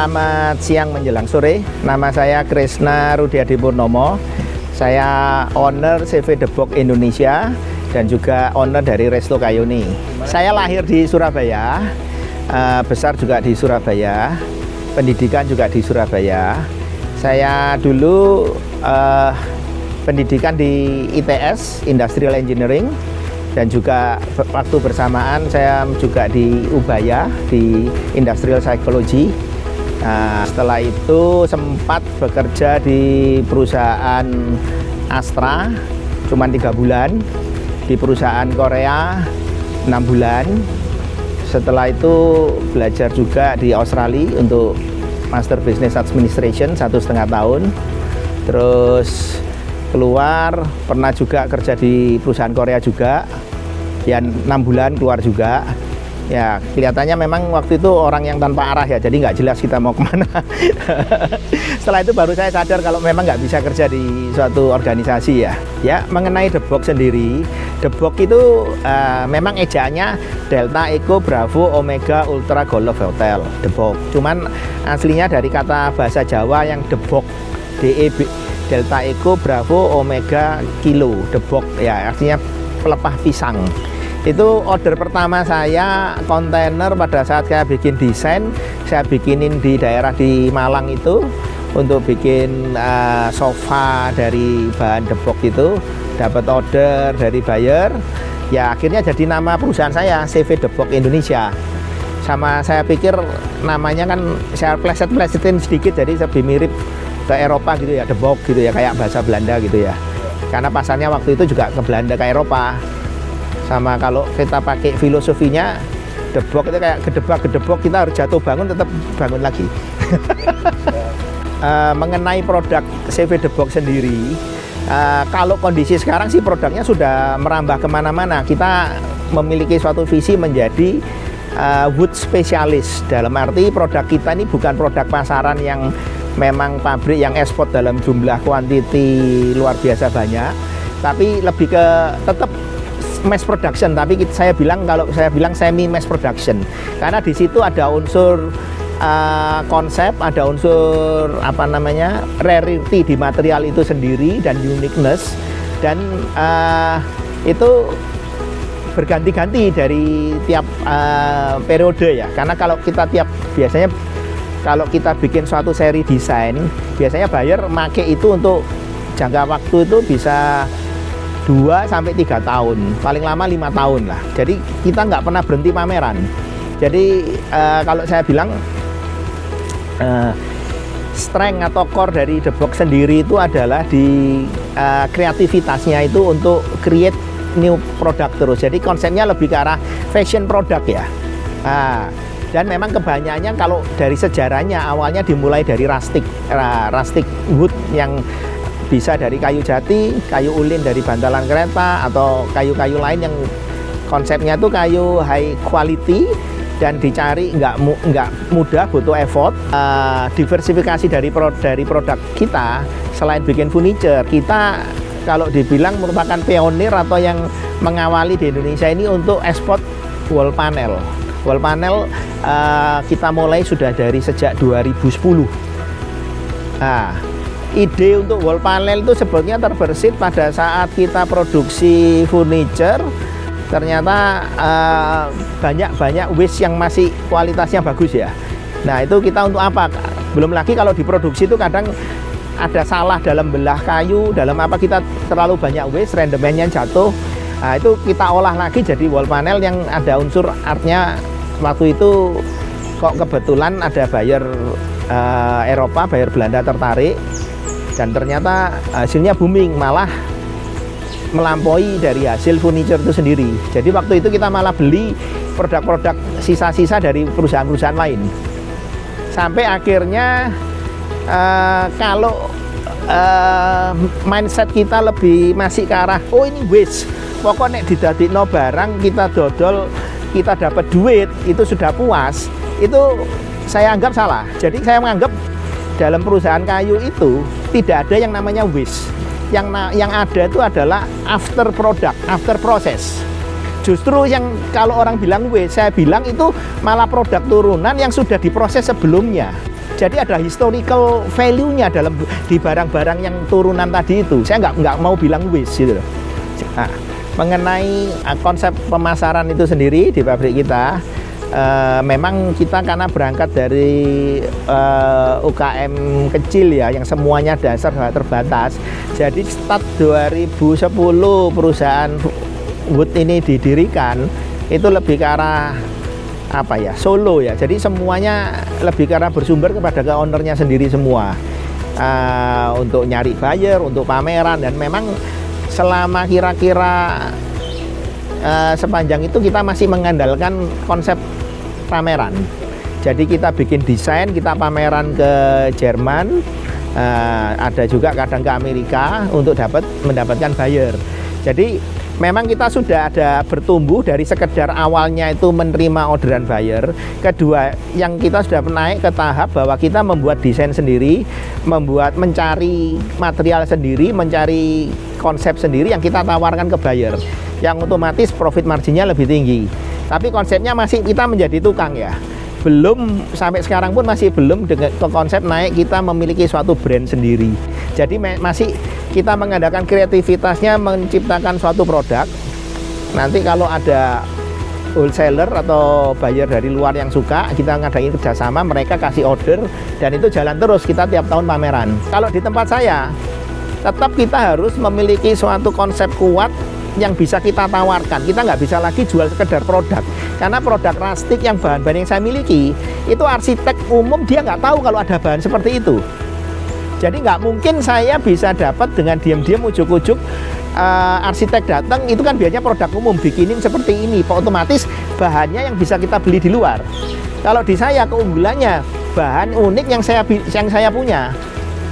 Selamat siang menjelang sore. Nama saya Krisna Rudiadi Purnomo. Saya owner CV Debok Indonesia dan juga owner dari Resto Kayuni. Saya lahir di Surabaya, besar juga di Surabaya, pendidikan juga di Surabaya. Saya dulu pendidikan di ITS, Industrial Engineering, dan juga waktu bersamaan saya juga di Ubaya, di Industrial Psychology. Nah, setelah itu sempat bekerja di perusahaan Astra cuma 3 bulan, di perusahaan Korea 6 bulan. Setelah itu belajar juga di Australia untuk Master Business Administration 1,5 tahun. Terus keluar, pernah juga kerja di perusahaan Korea juga, ya 6 bulan keluar juga. Ya kelihatannya memang waktu itu orang yang tanpa arah ya, jadi nggak jelas kita mau kemana. Setelah itu baru saya sadar kalau memang nggak bisa kerja di suatu organisasi ya. Ya mengenai Debok sendiri, Debok itu memang ejaannya Delta Echo Bravo Omega Ultra Golf Hotel, Debok. Cuman aslinya dari kata bahasa Jawa yang Debok, DEB, Delta Echo Bravo Omega Kilo, Debok, ya artinya pelepah pisang. Itu order pertama saya kontainer pada saat saya bikin desain, saya bikinin di daerah di Malang itu untuk bikin sofa dari bahan Debok itu, dapat order dari buyer. Ya akhirnya jadi nama perusahaan saya CV Debok Indonesia. Sama saya pikir namanya kan saya pleset-plesetin sedikit jadi lebih mirip ke Eropa gitu ya, Debok gitu ya, kayak bahasa Belanda gitu ya. Karena pasarnya waktu itu juga ke Belanda, ke Eropa. Sama kalau kita pakai filosofinya Debok itu kayak gedebak, kita harus jatuh bangun tetap bangun lagi. Mengenai produk CV Debok sendiri, kalau kondisi sekarang sih produknya sudah merambah kemana-mana. Kita memiliki suatu visi menjadi wood specialist, dalam arti produk kita ini bukan produk pasaran yang memang pabrik yang ekspor dalam jumlah kuantiti luar biasa banyak, tapi lebih ke tetap mass production, tapi saya bilang semi mass production, karena di situ ada unsur konsep, ada unsur rarity di material itu sendiri dan uniqueness, dan itu berganti-ganti dari tiap periode ya. Karena kalau kita biasanya kalau kita bikin suatu seri desain, biasanya buyer make itu untuk jangka waktu itu bisa 2-3 tahun, paling lama 5 tahun lah. Jadi kita nggak pernah berhenti pameran. Jadi kalau saya bilang strength atau core dari Debok sendiri itu adalah di kreativitasnya itu untuk create new product terus. Jadi konsepnya lebih ke arah fashion product ya. Dan memang kebanyakannya kalau dari sejarahnya awalnya dimulai dari rustic wood yang bisa dari kayu jati, kayu ulin dari bantalan kereta, atau kayu-kayu lain yang konsepnya itu kayu high quality dan dicari nggak mudah, butuh effort. Diversifikasi dari produk kita, selain bikin furniture, kita kalau dibilang merupakan pionir atau yang mengawali di Indonesia ini untuk ekspor wall panel. Wall panel kita mulai sudah dari sejak 2010. Ide untuk wall panel itu sebetulnya terbersit pada saat kita produksi furniture. Ternyata banyak waste yang masih kualitasnya bagus ya. Nah itu kita untuk apa? Belum lagi kalau diproduksi itu kadang ada salah dalam belah kayu, dalam apa, kita terlalu banyak waste, rendemennya jatuh. Nah itu kita olah lagi jadi wall panel yang ada unsur artnya. Waktu itu kok kebetulan ada buyer Eropa, buyer Belanda tertarik. Dan ternyata hasilnya booming, malah melampaui dari hasil furniture itu sendiri. Jadi waktu itu kita malah beli produk-produk sisa-sisa dari perusahaan-perusahaan lain. Sampai akhirnya kalau mindset kita lebih masih ke arah, oh ini waste, pokoknya didadekno barang, kita dodol, kita dapat duit, itu sudah puas. Itu saya anggap salah. Jadi saya menganggap dalam perusahaan kayu itu tidak ada yang namanya waste. Yang ada itu adalah after product, after process. Justru yang kalau orang bilang waste, saya bilang itu malah produk turunan yang sudah diproses sebelumnya. Jadi ada historical value-nya di barang-barang yang turunan tadi itu. Saya nggak mau bilang waste gitu loh. Nah, mengenai konsep pemasaran itu sendiri di pabrik kita, memang kita karena berangkat dari UKM kecil ya, yang semuanya dasar terbatas. Jadi start 2010 perusahaan wood ini didirikan, itu lebih ke arah apa ya, solo ya. Jadi semuanya lebih ke arah bersumber kepada ke ownernya sendiri semua, untuk nyari buyer, untuk pameran. Dan memang selama kira-kira sepanjang itu kita masih mengandalkan konsep pameran. Jadi kita bikin desain, kita pameran ke Jerman, ada juga kadang ke Amerika untuk mendapatkan buyer. Jadi memang kita sudah ada bertumbuh dari sekedar awalnya itu menerima orderan buyer. Kedua, yang kita sudah naik ke tahap bahwa kita membuat desain sendiri, mencari material sendiri, mencari konsep sendiri yang kita tawarkan ke buyer, yang otomatis profit marginnya lebih tinggi. Tapi konsepnya masih kita menjadi tukang ya. Belum, sampai sekarang pun masih belum dengan konsep naik kita memiliki suatu brand sendiri. Jadi masih kita mengandalkan kreativitasnya menciptakan suatu produk. Nanti kalau ada wholesaler atau buyer dari luar yang suka, kita ngadain kerjasama, mereka kasih order, dan itu jalan terus, kita tiap tahun pameran. Kalau di tempat saya, tetap kita harus memiliki suatu konsep kuat yang bisa kita tawarkan. Kita nggak bisa lagi jual sekedar produk, karena produk rustic yang bahan-bahan yang saya miliki itu arsitek umum dia nggak tahu kalau ada bahan seperti itu. Jadi nggak mungkin saya bisa dapat dengan diam-diam ujuk-ujuk arsitek datang, itu kan biasanya produk umum bikinin seperti ini, otomatis bahannya yang bisa kita beli di luar. Kalau di saya keunggulannya bahan unik yang saya punya,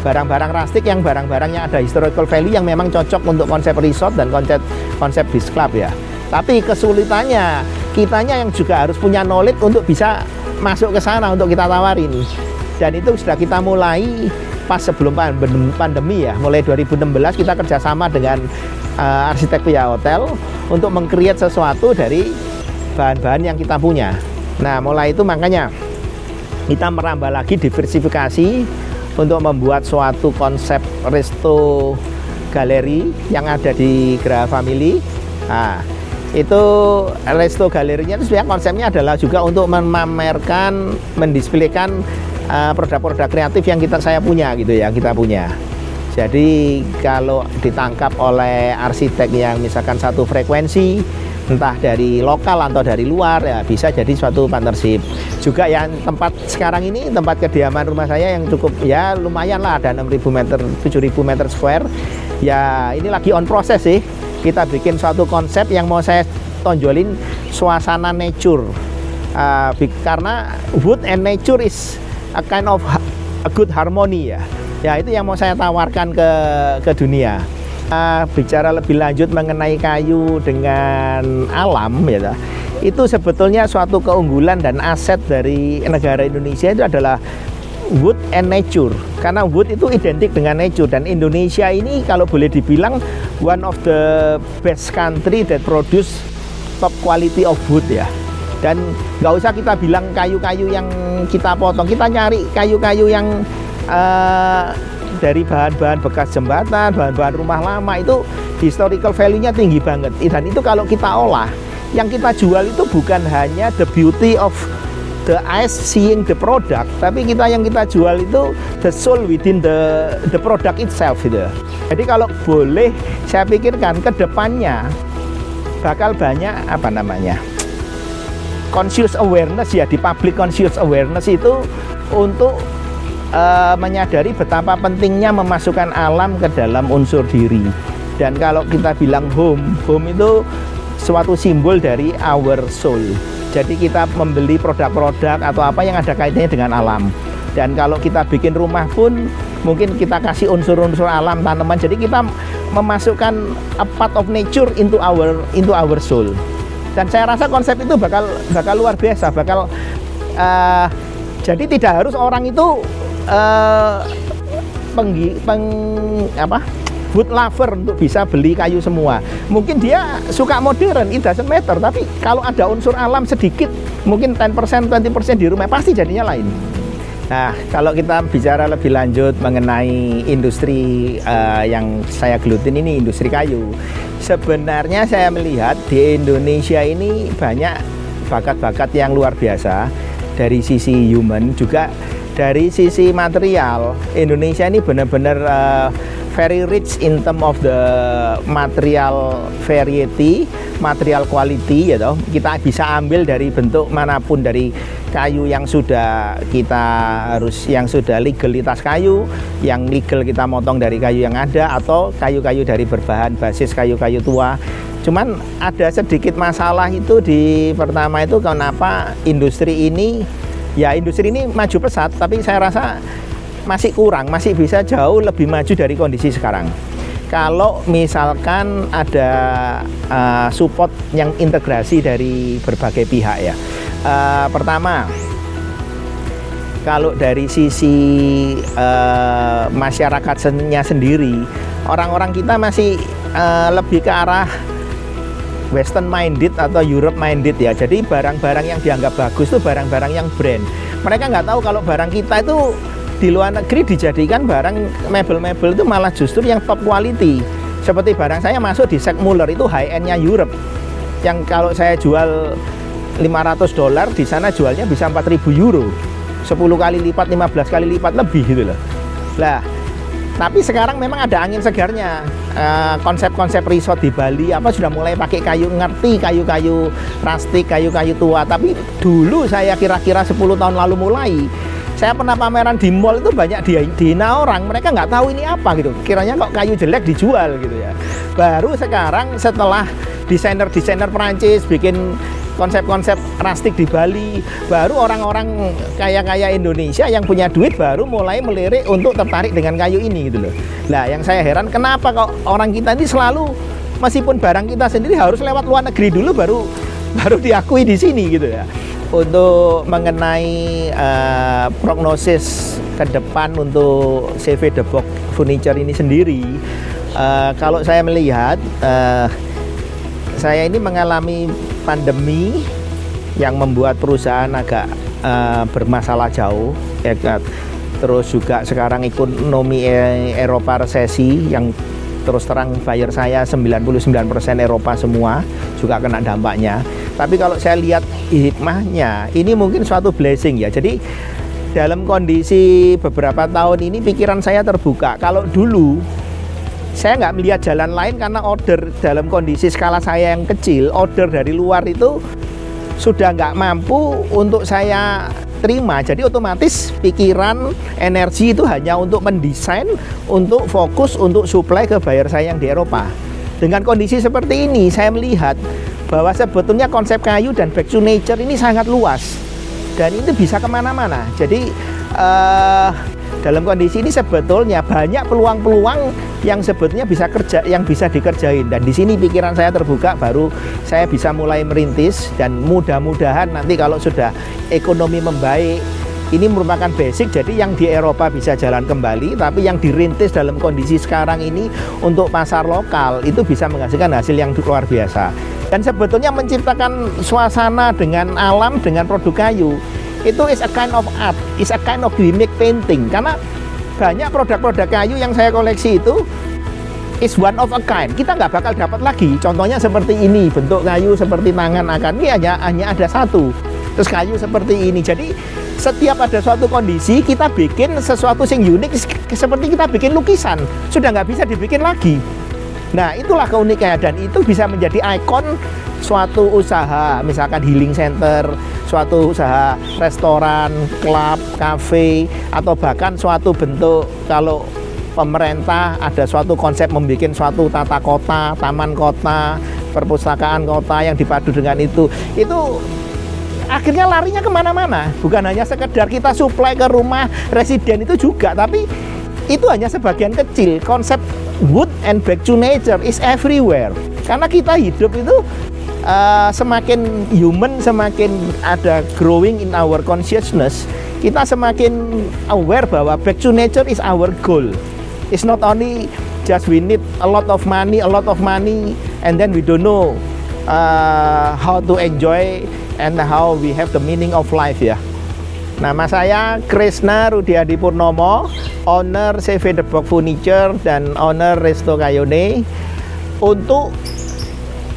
barang-barang rustic, yang barang-barang yang ada historical value, yang memang cocok untuk konsep resort dan konsep beach club ya. Tapi kesulitannya kitanya yang juga harus punya knowledge untuk bisa masuk ke sana untuk kita tawarin. Dan itu sudah kita mulai pas sebelum pandemi ya, mulai 2016 kita kerjasama dengan arsitek Pia Hotel untuk meng-create sesuatu dari bahan-bahan yang kita punya. Nah, mulai itu makanya kita merambah lagi diversifikasi untuk membuat suatu konsep resto galeri yang ada di Graha Family. Nah, itu resto galerinya itu sebenarnya konsepnya adalah juga untuk memamerkan, mendisplaykan produk-produk kreatif yang saya punya gitu ya, kita punya. Jadi kalau ditangkap oleh arsitek yang misalkan satu frekuensi, entah dari lokal atau dari luar, ya bisa jadi suatu partnership. Juga yang tempat sekarang ini, tempat kediaman rumah saya yang cukup ya lumayan lah, ada 6.000 meter, 7.000 meter square. Ya ini lagi on proses sih. Kita bikin suatu konsep yang mau saya tonjolin suasana nature. Karena wood and nature is a kind of a good harmony ya. Ya itu yang mau saya tawarkan ke dunia. Bicara lebih lanjut mengenai kayu dengan alam ya, itu sebetulnya suatu keunggulan dan aset dari negara Indonesia itu adalah wood and nature. Karena wood itu identik dengan nature, dan Indonesia ini kalau boleh dibilang one of the best country that produce top quality of wood ya. Dan nggak usah kita bilang kayu-kayu yang kita potong, kita nyari kayu-kayu yang dari bahan-bahan bekas jembatan, bahan-bahan rumah lama, itu historical value-nya tinggi banget. Dan itu kalau kita olah, yang kita jual itu bukan hanya the beauty of the eyes seeing the product, tapi yang kita jual itu the soul within the product itself gitu. Jadi kalau boleh saya pikirkan ke depannya bakal banyak conscious awareness ya, di public conscious awareness itu untuk menyadari betapa pentingnya memasukkan alam ke dalam unsur diri. Dan kalau kita bilang home itu suatu simbol dari our soul. Jadi kita membeli produk-produk atau apa yang ada kaitannya dengan alam. Dan kalau kita bikin rumah pun mungkin kita kasih unsur-unsur alam, tanaman. Jadi kita memasukkan a part of nature into our soul. Dan saya rasa konsep itu bakal luar biasa, jadi tidak harus orang itu wood lover untuk bisa beli kayu semua. Mungkin dia suka modern, it doesn't matter. Tapi kalau ada unsur alam sedikit, mungkin 10%, 20% di rumah, pasti jadinya lain. Nah, kalau kita bicara lebih lanjut mengenai industri yang saya gelutin ini, industri kayu. Sebenarnya saya melihat di Indonesia ini banyak bakat-bakat yang luar biasa dari sisi human, juga dari sisi material. Indonesia ini benar-benar very rich in term of the material variety, material quality, ya toh. Kita bisa ambil dari bentuk manapun, dari kayu yang sudah yang sudah legalitas kayu, yang legal kita motong dari kayu yang ada, atau kayu-kayu dari berbahan basis kayu-kayu tua. Cuman ada sedikit masalah itu di pertama itu, kenapa industri ini maju pesat, tapi saya rasa masih kurang, masih bisa jauh lebih maju dari kondisi sekarang. Kalau misalkan ada support yang integrasi dari berbagai pihak ya. Pertama, kalau dari sisi masyarakatnya sendiri, orang-orang kita masih lebih ke arah Western minded atau Europe minded ya. Jadi barang-barang yang dianggap bagus itu barang-barang yang brand. Mereka nggak tahu kalau barang kita itu di luar negeri dijadikan barang mebel-mebel itu malah justru yang top quality. Seperti barang saya masuk di Segmuller itu high end-nya Europe. Yang kalau saya jual $500, di sana jualnya bisa 4.000 euro. 10 kali lipat, 15 kali lipat lebih gitu loh. Lah, tapi sekarang memang ada angin segarnya. Konsep-konsep resort di Bali sudah mulai pakai kayu, ngerti kayu-kayu rustik, kayu-kayu tua. Tapi dulu saya kira-kira 10 tahun lalu mulai, saya pernah pameran di mall itu banyak dihina orang, mereka nggak tahu ini apa gitu. Kiranya kok kayu jelek dijual gitu ya. Baru sekarang setelah desainer-desainer Perancis bikin konsep-konsep rustik di Bali, baru orang-orang kaya-kaya Indonesia yang punya duit baru mulai melirik untuk tertarik dengan kayu ini gitu loh. Nah, yang saya heran kenapa kok orang kita ini selalu, meskipun barang kita sendiri harus lewat luar negeri dulu baru diakui di sini gitu ya. Untuk mengenai prognosis ke depan untuk CV The Box Furniture ini sendiri, kalau saya melihat, saya ini mengalami pandemi yang membuat perusahaan agak bermasalah jauh, ya, terus juga sekarang ekonomi Eropa resesi yang terus terang buyer saya 99% Eropa semua juga kena dampaknya. Tapi kalau saya lihat hikmahnya, ini mungkin suatu blessing ya. Jadi dalam kondisi beberapa tahun ini pikiran saya terbuka. Kalau dulu saya nggak melihat jalan lain karena order dalam kondisi skala saya yang kecil, order dari luar itu sudah nggak mampu untuk saya terima. Jadi otomatis pikiran, energi itu hanya untuk mendesain, untuk fokus, untuk supply ke buyer saya yang di Eropa. Dengan kondisi seperti ini, saya melihat bahwa sebetulnya konsep kayu dan back to nature ini sangat luas dan itu bisa kemana-mana. Jadi dalam kondisi ini sebetulnya banyak peluang-peluang yang sebetulnya bisa dikerjain, dan di sini pikiran saya terbuka, baru saya bisa mulai merintis, dan mudah-mudahan nanti kalau sudah ekonomi membaik, ini merupakan basic, jadi yang di Eropa bisa jalan kembali, tapi yang dirintis dalam kondisi sekarang ini untuk pasar lokal itu bisa menghasilkan hasil yang luar biasa. Dan sebetulnya menciptakan suasana dengan alam, dengan produk kayu, itu is a kind of art, is a kind of gimmick painting. Karena banyak produk-produk kayu yang saya koleksi itu is one of a kind. Kita nggak bakal dapat lagi. Contohnya seperti ini, bentuk kayu seperti tangan akan, ini hanya ada satu. Terus kayu seperti ini. Jadi setiap ada suatu kondisi, kita bikin sesuatu yang unik, seperti kita bikin lukisan. Sudah nggak bisa dibikin lagi. Nah, itulah keunikannya, dan itu bisa menjadi ikon suatu usaha, misalkan healing center, suatu usaha restoran, klub, kafe, atau bahkan suatu bentuk kalau pemerintah ada suatu konsep membuat suatu tata kota, taman kota, perpustakaan kota yang dipadu dengan itu akhirnya larinya kemana-mana. Bukan hanya sekedar kita supply ke rumah residen itu juga, tapi itu hanya sebagian kecil. Konsep wood and back to nature is everywhere. Karena kita hidup itu semakin human, semakin ada growing in our consciousness, kita semakin aware bahwa back to nature is our goal. It's not only just we need a lot of money, and then we don't know how to enjoy and how we have the meaning of life ya. Nama saya Krisna Rudiadi Purnomo, owner CV The Box Furniture dan owner Resto Kayone untuk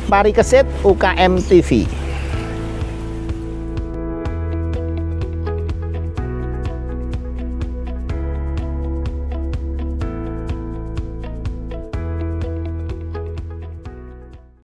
Parikesit UKM TV.